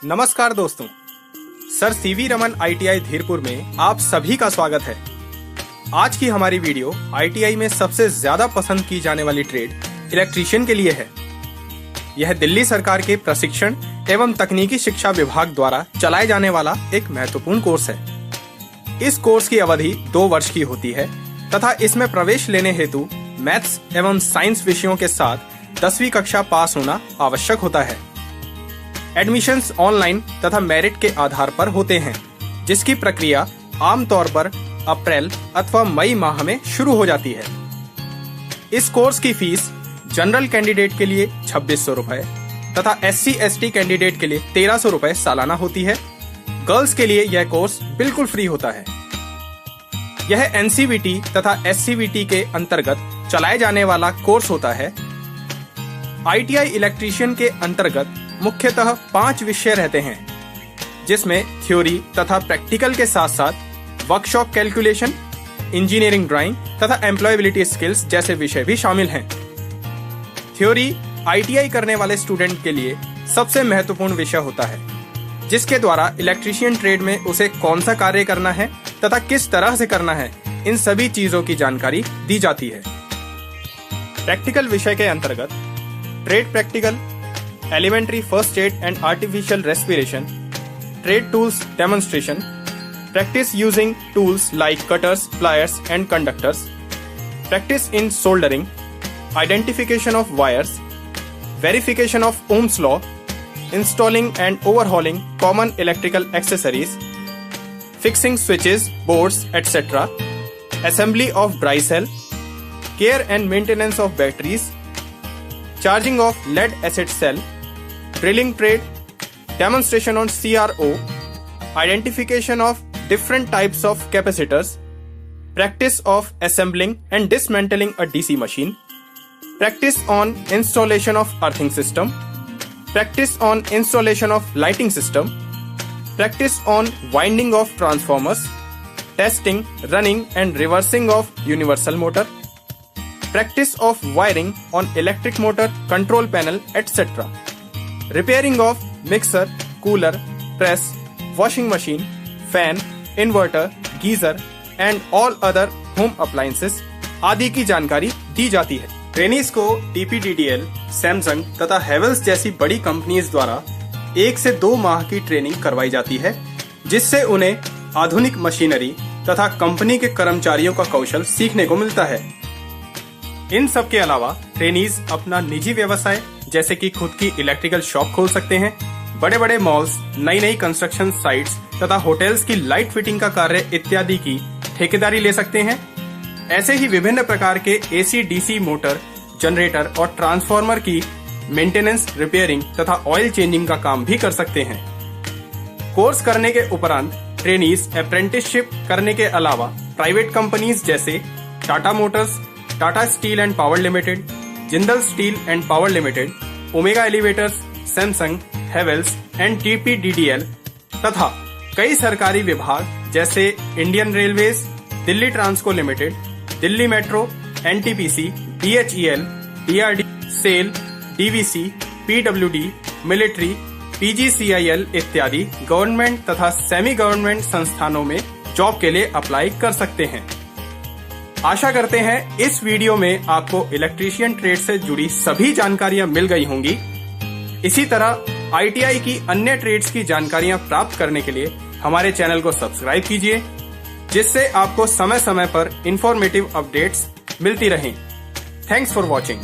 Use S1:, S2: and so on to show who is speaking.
S1: नमस्कार दोस्तों, sir CV Raman ITI Dheerpur में आप सभी का स्वागत है। आज की हमारी वीडियो आईटीआई में सबसे ज्यादा पसंद की जाने वाली ट्रेड इलेक्ट्रीशियन के लिए है। यह दिल्ली सरकार के प्रशिक्षण एवं तकनीकी शिक्षा विभाग द्वारा चलाए जाने वाला एक महत्वपूर्ण कोर्स है। इस कोर्स की अवधि 2 वर्ष की होती है तथा इसमें प्रवेश लेने हेतु मैथ्स एवं साइंस विषयों के साथ 10वीं कक्षा पास होना आवश्यक होता है। एडमिशन्स ऑनलाइन तथा मेरिट के आधार पर होते हैं, जिसकी प्रक्रिया आमतौर पर अप्रैल अथवा मई माह में शुरू हो जाती है। इस कोर्स की फीस जनरल कैंडिडेट के लिए 2600 रुपए तथा SC/ST कैंडिडेट के लिए 1300 रुपए सालाना होती है। गर्ल्स के लिए यह कोर्स बिल्कुल फ्री होता है। यह NCVT तथा SCVT के अंतर्गत चलाए जाने वाला कोर्स होता है। ITI इलेक्ट्रीशियन के अंतर्गत मुख्यतः 5 विषय रहते हैं, जिसमें थ्योरी तथा प्रैक्टिकल के साथ साथ वर्कशॉप कैलकुलेशन, इंजीनियरिंग ड्राइंग तथा एम्प्लॉयबिलिटी स्किल्स जैसे विषय भी शामिल हैं। थ्योरी ITI करने वाले स्टूडेंट के लिए सबसे महत्वपूर्ण विषय होता है, जिसके द्वारा इलेक्ट्रीशियन ट्रेड में उसे कौन सा कार्य करना है तथा किस तरह से करना है, इन सभी चीजों की जानकारी दी जाती है। प्रैक्टिकल विषय के अंतर्गत trade practical, elementary first aid and artificial respiration, trade tools demonstration, practice using tools like cutters, pliers and conductors, practice in soldering, identification of wires, verification of Ohm's law, installing and overhauling common electrical accessories, fixing switches, boards, etc., assembly of dry cell, care and maintenance of batteries, charging of lead acid cell, drilling trade, demonstration on CRO, identification of different types of capacitors, practice of assembling and dismantling a DC machine, practice on installation of earthing system, practice on installation of lighting system, practice on winding of transformers, testing, running and reversing of universal motor, practice of wiring on electric motor, control panel, etc., repairing of mixer, cooler, press, washing machine, fan, inverter, geyser and all other home appliances आदि की जानकारी दी जाती है। Trainees को TPDDL, Samsung तथा हेवेल्स जैसी बड़ी companies द्वारा 1 से 2 माह की ट्रेनिंग करवाई जाती है, जिससे उन्हें आधुनिक मशीनरी तथा कंपनी के कर्मचारियों का कौशल सीखने को मिलता है। इन सब के अलावा ट्रेनीज अपना निजी व्यवसाय जैसे कि खुद की इलेक्ट्रिकल शॉप खोल सकते हैं, बड़े बड़े मॉल्स, नई कंस्ट्रक्शन साइट्स तथा होटल्स की लाइट फिटिंग का कार्य इत्यादि की ठेकेदारी ले सकते हैं। ऐसे ही विभिन्न प्रकार के AC, DC मोटर, जनरेटर और ट्रांसफार्मर की मेंटेनेंस, रिपेयरिंग तथा ऑयल चेंजिंग का काम भी कर सकते हैं। कोर्स करने के उपरांत ट्रेनीज अप्रेंटिसशिप करने के अलावा प्राइवेट कंपनीज जैसे Tata Motors, Tata Steel and Power Limited, Jindal Steel and Power Limited, Omega Elevators, Samsung, Havells and TPDDL तथा कई सरकारी विभाग जैसे Indian Railways, Delhi Transco Limited, Delhi Metro, NTPC, DHEL, DRD, SAIL, DVC, PWD, military, PGCIL इत्यादि गवर्नमेंट तथा semi government संस्थानों में job के लिए अप्लाई कर सकते हैं। आशा करते हैं इस वीडियो में आपको इलेक्ट्रीशियन ट्रेड से जुड़ी सभी जानकारियां मिल गई होंगी। इसी तरह ITI की अन्य ट्रेड्स की जानकारियां प्राप्त करने के लिए हमारे चैनल को सब्सक्राइब कीजिए, जिससे आपको समय समय पर इंफॉर्मेटिव अपडेट्स मिलती रहें। Thanks for watching.